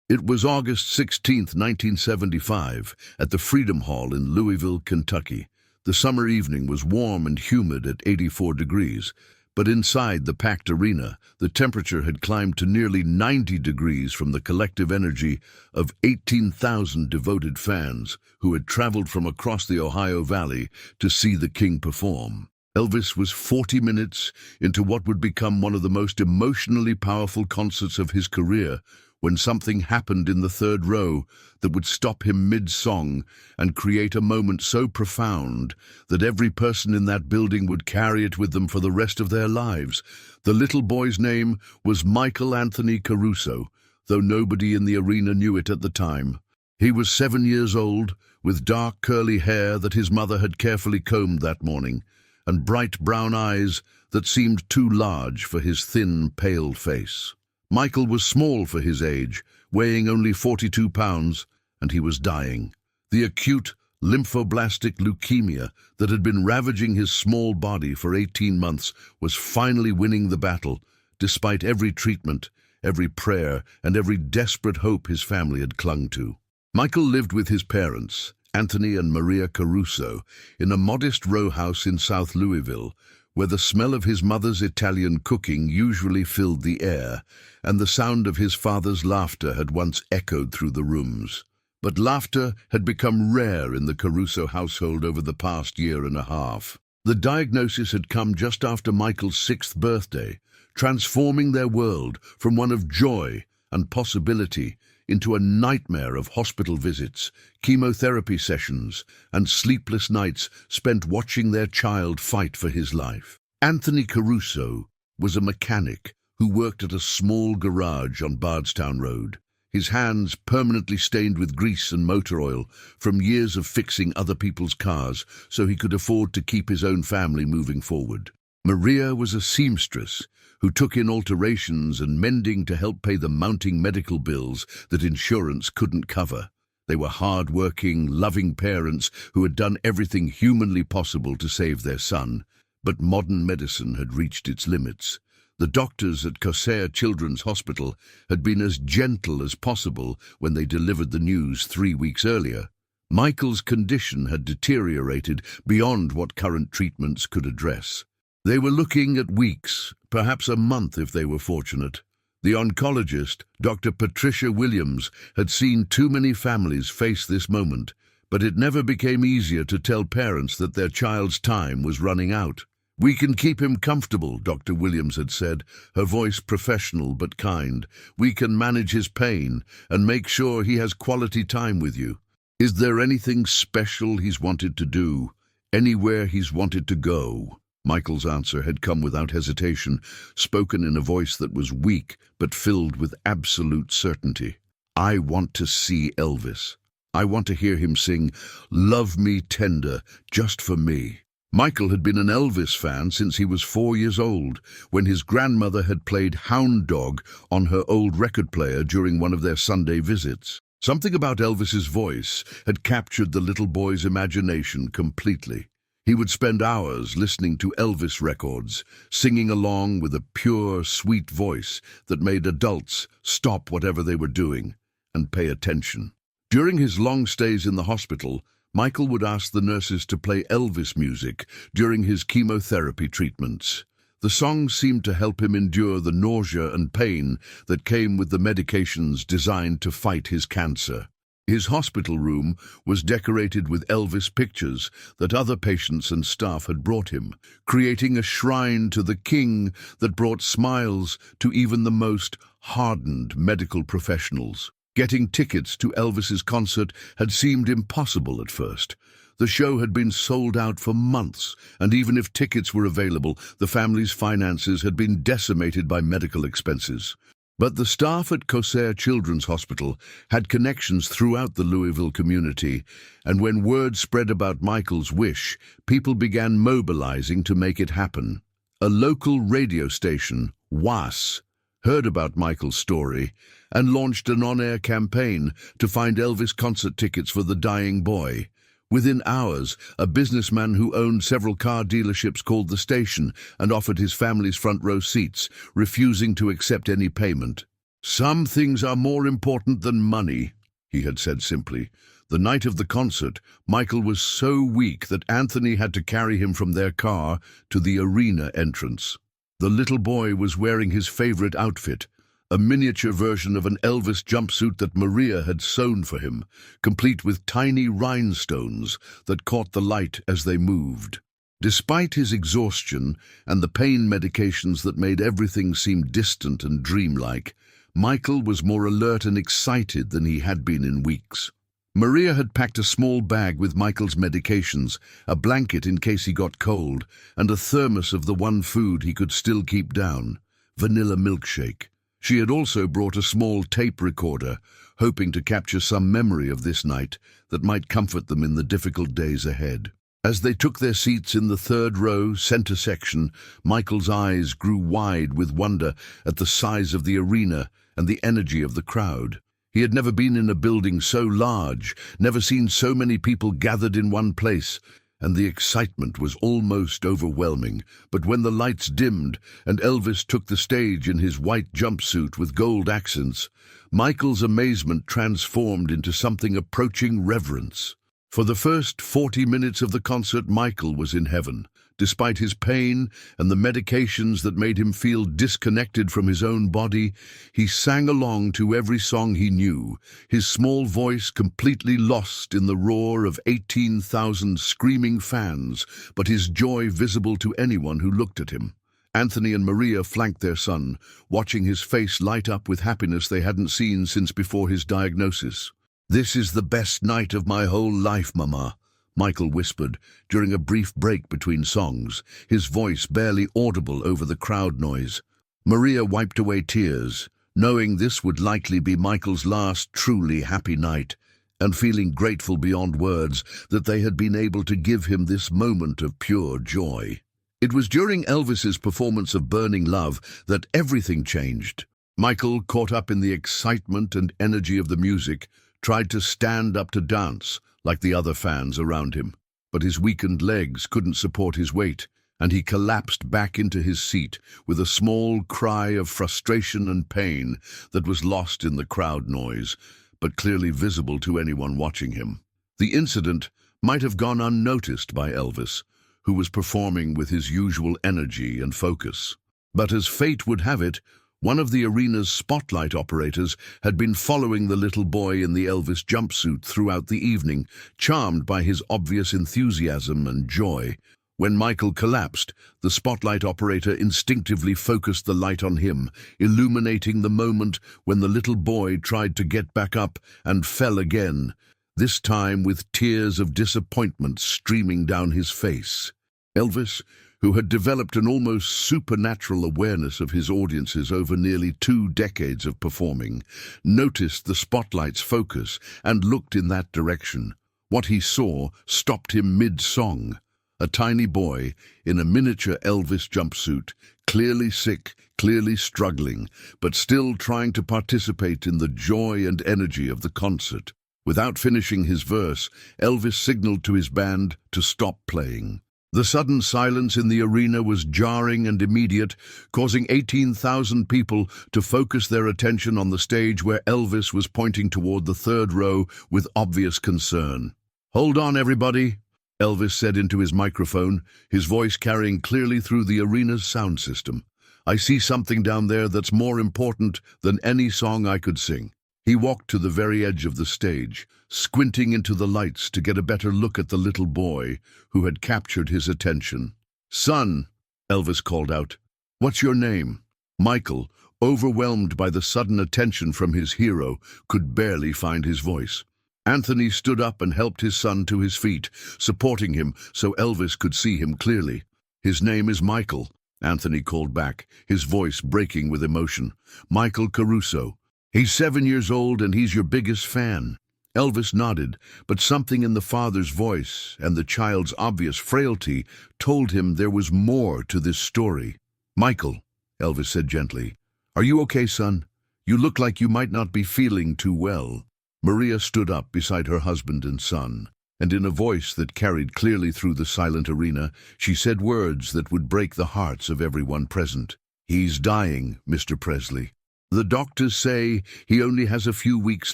It was August 16, 1975, at the Freedom Hall in Louisville, Kentucky. The summer evening was warm and humid at 84 degrees, but inside the packed arena, the temperature had climbed to nearly 90 degrees from the collective energy of 18,000 devoted fans who had traveled from across the Ohio Valley to see the King perform. Elvis was 40 minutes into what would become one of the most emotionally powerful concerts of his career when something happened in the third row that would stop him mid-song and create a moment so profound that every person in that building would carry it with them for the rest of their lives. The little boy's name was Michael Anthony Caruso, though nobody in the arena knew it at the time. He was 7 years old, with dark curly hair that his mother had carefully combed that morning, and bright brown eyes that seemed too large for his thin, pale face. Michael was small for his age, weighing only 42 pounds, and he was dying. The acute lymphoblastic leukemia that had been ravaging his small body for 18 months was finally winning the battle, despite every treatment, every prayer, and every desperate hope his family had clung to. Michael lived with his parents, Anthony and Maria Caruso, in a modest row house in South Louisville, where the smell of his mother's Italian cooking usually filled the air, and the sound of his father's laughter had once echoed through the rooms. But laughter had become rare in the Caruso household over the past year and a half. The diagnosis had come just after Michael's 6th birthday, transforming their world from one of joy and possibility into a nightmare of hospital visits, chemotherapy sessions, and sleepless nights spent watching their child fight for his life. Anthony Caruso was a mechanic who worked at a small garage on Bardstown Road, his hands permanently stained with grease and motor oil from years of fixing other people's cars so he could afford to keep his own family moving forward. Maria was a seamstress who took in alterations and mending to help pay the mounting medical bills that insurance couldn't cover. They were hard-working, loving parents who had done everything humanly possible to save their son, but modern medicine had reached its limits. The doctors at Corsair Children's Hospital had been as gentle as possible when they delivered the news 3 weeks earlier. Michael's condition had deteriorated beyond what current treatments could address. They were looking at weeks, perhaps a month if they were fortunate. The oncologist, Dr. Patricia Williams, had seen too many families face this moment, but it never became easier to tell parents that their child's time was running out. "We can keep him comfortable," Dr. Williams had said, her voice professional but kind. "We can manage his pain and make sure he has quality time with you. Is there anything special he's wanted to do? Anywhere he's wanted to go?" Michael's answer had come without hesitation, spoken in a voice that was weak but filled with absolute certainty. "I want to see Elvis. I want to hear him sing 'Love Me Tender' just for me." Michael had been an Elvis fan since he was 4 years old, when his grandmother had played Hound Dog on her old record player during one of their Sunday visits. Something about Elvis's voice had captured the little boy's imagination completely. He would spend hours listening to Elvis records, singing along with a pure, sweet voice that made adults stop whatever they were doing and pay attention. During his long stays in the hospital, Michael would ask the nurses to play Elvis music during his chemotherapy treatments. The songs seemed to help him endure the nausea and pain that came with the medications designed to fight his cancer. His hospital room was decorated with Elvis pictures that other patients and staff had brought him, creating a shrine to the King that brought smiles to even the most hardened medical professionals. Getting tickets to Elvis's concert had seemed impossible at first. The show had been sold out for months, and even if tickets were available, the family's finances had been decimated by medical expenses. But the staff at Corsair Children's Hospital had connections throughout the Louisville community, and when word spread about Michael's wish, people began mobilizing to make it happen. A local radio station, WAS, heard about Michael's story and launched an on-air campaign to find Elvis concert tickets for the dying boy. Within hours, a businessman who owned several car dealerships called the station and offered his family's front row seats, refusing to accept any payment. "Some things are more important than money," he had said simply. The night of the concert, Michael was so weak that Anthony had to carry him from their car to the arena entrance. The little boy was wearing his favorite outfit, a miniature version of an Elvis jumpsuit that Maria had sewn for him, complete with tiny rhinestones that caught the light as they moved. Despite his exhaustion and the pain medications that made everything seem distant and dreamlike, Michael was more alert and excited than he had been in weeks. Maria had packed a small bag with Michael's medications, a blanket in case he got cold, and a thermos of the one food he could still keep down, vanilla milkshake. She had also brought a small tape recorder, hoping to capture some memory of this night that might comfort them in the difficult days ahead. As they took their seats in the third row, center section, Michael's eyes grew wide with wonder at the size of the arena and the energy of the crowd. He had never been in a building so large, never seen so many people gathered in one place, and the excitement was almost overwhelming. But when the lights dimmed and Elvis took the stage in his white jumpsuit with gold accents, Michael's amazement transformed into something approaching reverence. For the first 40 minutes of the concert, Michael was in heaven. Despite his pain and the medications that made him feel disconnected from his own body, he sang along to every song he knew, his small voice completely lost in the roar of 18,000 screaming fans, but his joy visible to anyone who looked at him. Anthony and Maria flanked their son, watching his face light up with happiness they hadn't seen since before his diagnosis. "This is the best night of my whole life, Mama," Michael whispered during a brief break between songs, his voice barely audible over the crowd noise. Maria wiped away tears, knowing this would likely be Michael's last truly happy night, and feeling grateful beyond words that they had been able to give him this moment of pure joy. It was during Elvis's performance of Burning Love that everything changed. Michael, caught up in the excitement and energy of the music, tried to stand up to dance like the other fans around him, but his weakened legs couldn't support his weight, and he collapsed back into his seat with a small cry of frustration and pain that was lost in the crowd noise, but clearly visible to anyone watching him. The incident might have gone unnoticed by Elvis, who was performing with his usual energy and focus. But as fate would have it, one of the arena's spotlight operators had been following the little boy in the Elvis jumpsuit throughout the evening, charmed by his obvious enthusiasm and joy. When Michael collapsed, the spotlight operator instinctively focused the light on him, illuminating the moment when the little boy tried to get back up and fell again, this time with tears of disappointment streaming down his face. Elvis, who had developed an almost supernatural awareness of his audiences over nearly 2 decades of performing, noticed the spotlight's focus and looked in that direction. What he saw stopped him mid-song. A tiny boy in a miniature Elvis jumpsuit, clearly sick, clearly struggling, but still trying to participate in the joy and energy of the concert. Without finishing his verse, Elvis signaled to his band to stop playing. The sudden silence in the arena was jarring and immediate, causing 18,000 people to focus their attention on the stage where Elvis was pointing toward the third row with obvious concern. "Hold on, everybody," Elvis said into his microphone, his voice carrying clearly through the arena's sound system. "I see something down there that's more important than any song I could sing." He walked to the very edge of the stage, squinting into the lights to get a better look at the little boy who had captured his attention. "Son," Elvis called out, "what's your name?" Michael, overwhelmed by the sudden attention from his hero, could barely find his voice. Anthony stood up and helped his son to his feet, supporting him so Elvis could see him clearly. "His name is Michael," Anthony called back, his voice breaking with emotion. "Michael Caruso. He's 7 years old and he's your biggest fan." Elvis nodded, but something in the father's voice and the child's obvious frailty told him there was more to this story. "Michael," Elvis said gently, "are you okay, son? You look like you might not be feeling too well." Maria stood up beside her husband and son, and in a voice that carried clearly through the silent arena, she said words that would break the hearts of everyone present. "He's dying, Mr. Presley." The doctors say he only has a few weeks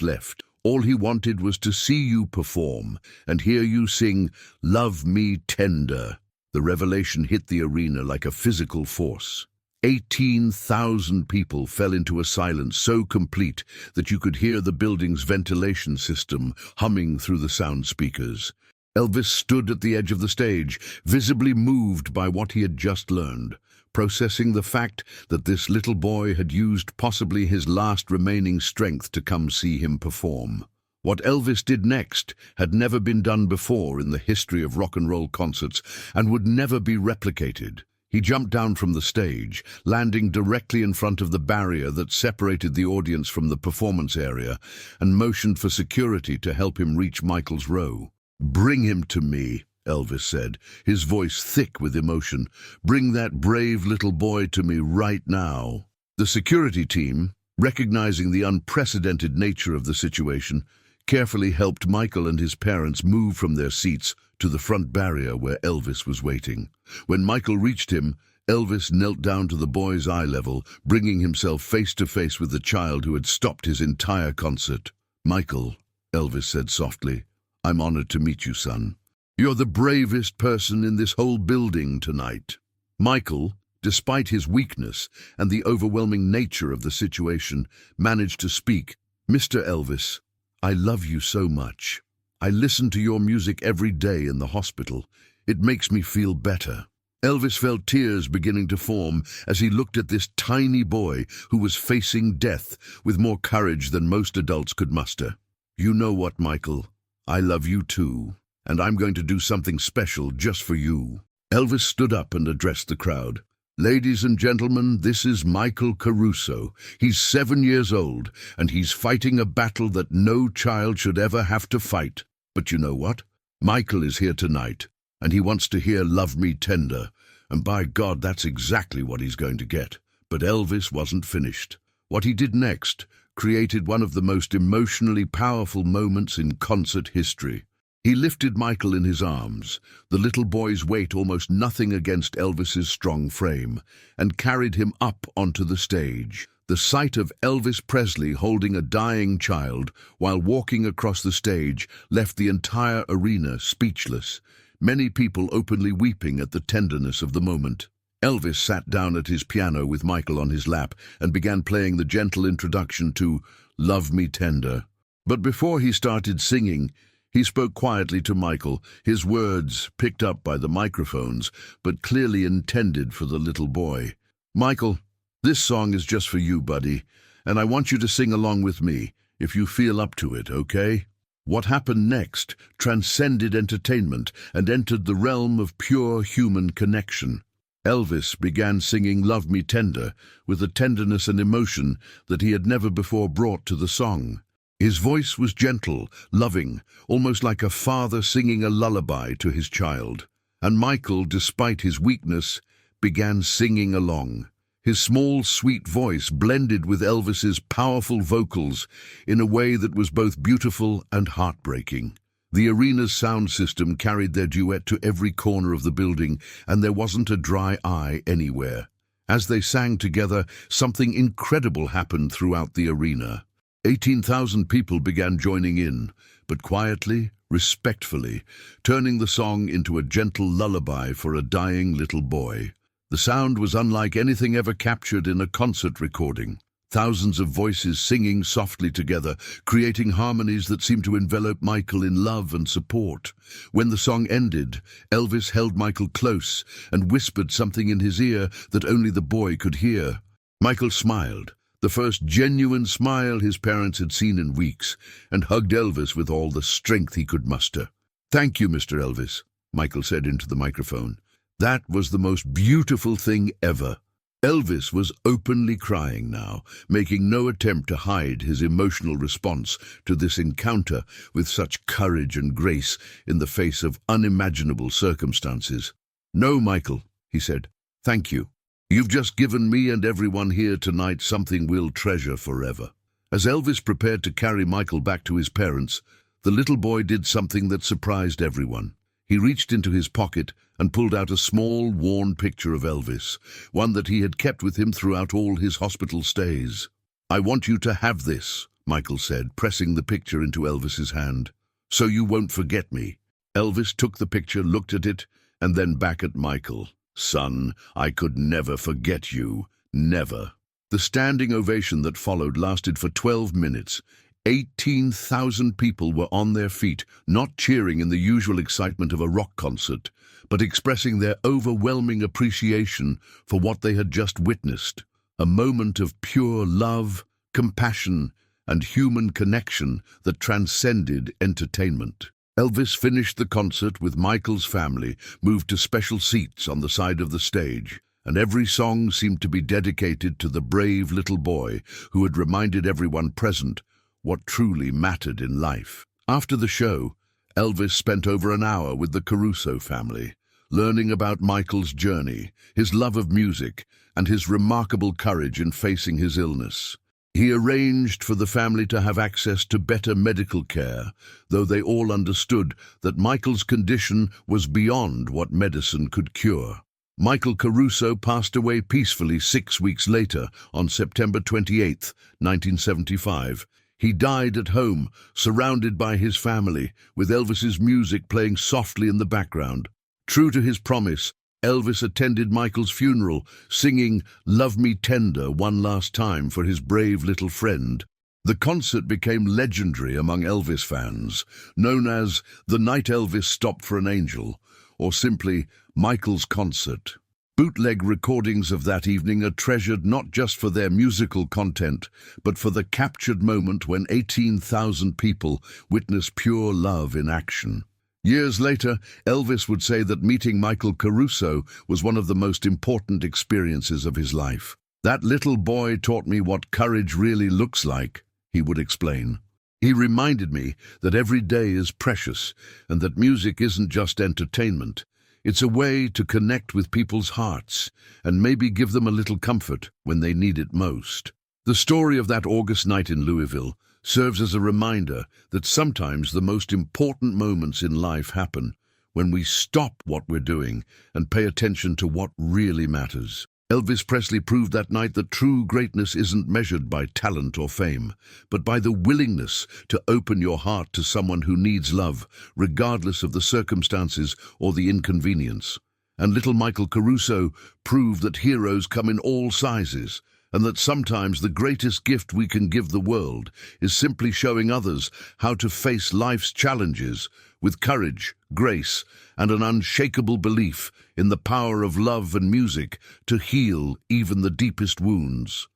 left. All he wanted was to see you perform and hear you sing Love Me Tender. The revelation hit the arena like a physical force. 18,000 people fell into a silence so complete that you could hear the building's ventilation system humming through the sound speakers. Elvis stood at the edge of the stage, visibly moved by what he had just learned, processing the fact that this little boy had used possibly his last remaining strength to come see him perform. What Elvis did next had never been done before in the history of rock and roll concerts and would never be replicated. He jumped down from the stage, landing directly in front of the barrier that separated the audience from the performance area, and motioned for security to help him reach Michael's row. "Bring him to me," Elvis said, his voice thick with emotion. "Bring that brave little boy to me right now." The security team, recognizing the unprecedented nature of the situation, carefully helped Michael and his parents move from their seats to the front barrier where Elvis was waiting. When Michael reached him, Elvis knelt down to the boy's eye level, bringing himself face to face with the child who had stopped his entire concert. "Michael," Elvis said softly, "I'm honored to meet you, son. You're the bravest person in this whole building tonight." Michael, despite his weakness and the overwhelming nature of the situation, managed to speak. "Mr. Elvis, I love you so much. I listen to your music every day in the hospital. It makes me feel better." Elvis felt tears beginning to form as he looked at this tiny boy who was facing death with more courage than most adults could muster. "You know what, Michael? I love you too, and I'm going to do something special just for you." Elvis stood up and addressed the crowd. "Ladies and gentlemen, this is Michael Caruso. He's 7 years old, and he's fighting a battle that no child should ever have to fight. But you know what? Michael is here tonight, and he wants to hear Love Me Tender, and by God, that's exactly what he's going to get." But Elvis wasn't finished. What he did next created one of the most emotionally powerful moments in concert history. He lifted Michael in his arms, the little boy's weight almost nothing against Elvis's strong frame, and carried him up onto the stage. The sight of Elvis Presley holding a dying child while walking across the stage left the entire arena speechless, many people openly weeping at the tenderness of the moment. Elvis sat down at his piano with Michael on his lap and began playing the gentle introduction to Love Me Tender. But before he started singing, he spoke quietly to Michael, his words picked up by the microphones, but clearly intended for the little boy. "Michael, this song is just for you, buddy, and I want you to sing along with me, if you feel up to it, okay?" What happened next transcended entertainment and entered the realm of pure human connection. Elvis began singing Love Me Tender with a tenderness and emotion that he had never before brought to the song. His voice was gentle, loving, almost like a father singing a lullaby to his child. And Michael, despite his weakness, began singing along. His small, sweet voice blended with Elvis's powerful vocals in a way that was both beautiful and heartbreaking. The arena's sound system carried their duet to every corner of the building, and there wasn't a dry eye anywhere. As they sang together, something incredible happened throughout the arena. 18,000 people began joining in, but quietly, respectfully, turning the song into a gentle lullaby for a dying little boy. The sound was unlike anything ever captured in a concert recording. Thousands of voices singing softly together, creating harmonies that seemed to envelop Michael in love and support. When the song ended, Elvis held Michael close and whispered something in his ear that only the boy could hear. Michael smiled, the first genuine smile his parents had seen in weeks, and hugged Elvis with all the strength he could muster. "Thank you, Mr. Elvis," Michael said into the microphone. "That was the most beautiful thing ever." Elvis was openly crying now, making no attempt to hide his emotional response to this encounter with such courage and grace in the face of unimaginable circumstances. "No, Michael," he said. "Thank you. You've just given me and everyone here tonight something we'll treasure forever." As Elvis prepared to carry Michael back to his parents, the little boy did something that surprised everyone. He reached into his pocket and pulled out a small, worn picture of Elvis, one that he had kept with him throughout all his hospital stays. "I want you to have this," Michael said, pressing the picture into Elvis's hand. "So you won't forget me." Elvis took the picture, looked at it, and then back at Michael. "Son, I could never forget you. Never." The standing ovation that followed lasted for 12 minutes. 18,000 people were on their feet, not cheering in the usual excitement of a rock concert, but expressing their overwhelming appreciation for what they had just witnessed. A moment of pure love, compassion, and human connection that transcended entertainment. Elvis finished the concert with Michael's family moved to special seats on the side of the stage, and every song seemed to be dedicated to the brave little boy who had reminded everyone present what truly mattered in life. After the show, Elvis spent over an hour with the Caruso family, learning about Michael's journey, his love of music, and his remarkable courage in facing his illness. He arranged for the family to have access to better medical care, though they all understood that Michael's condition was beyond what medicine could cure. Michael Caruso passed away peacefully 6 weeks later on September 28, 1975. He died at home, surrounded by his family, with Elvis's music playing softly in the background. True to his promise, Elvis attended Michael's funeral, singing "Love Me Tender" one last time for his brave little friend. The concert became legendary among Elvis fans, known as "The Night Elvis Stopped for an Angel," or simply Michael's Concert. Bootleg recordings of that evening are treasured not just for their musical content, but for the captured moment when 18,000 people witnessed pure love in action. Years later, Elvis would say that meeting Michael Caruso was one of the most important experiences of his life. "That little boy taught me what courage really looks like," he would explain. "He reminded me that every day is precious and that music isn't just entertainment. It's a way to connect with people's hearts and maybe give them a little comfort when they need it most." The story of that August night in Louisville serves as a reminder that sometimes the most important moments in life happen when we stop what we're doing and pay attention to what really matters. Elvis Presley proved that night that true greatness isn't measured by talent or fame, but by the willingness to open your heart to someone who needs love, regardless of the circumstances or the inconvenience. And little Michael Caruso proved that heroes come in all sizes, and that sometimes the greatest gift we can give the world is simply showing others how to face life's challenges with courage, grace, and an unshakable belief in the power of love and music to heal even the deepest wounds.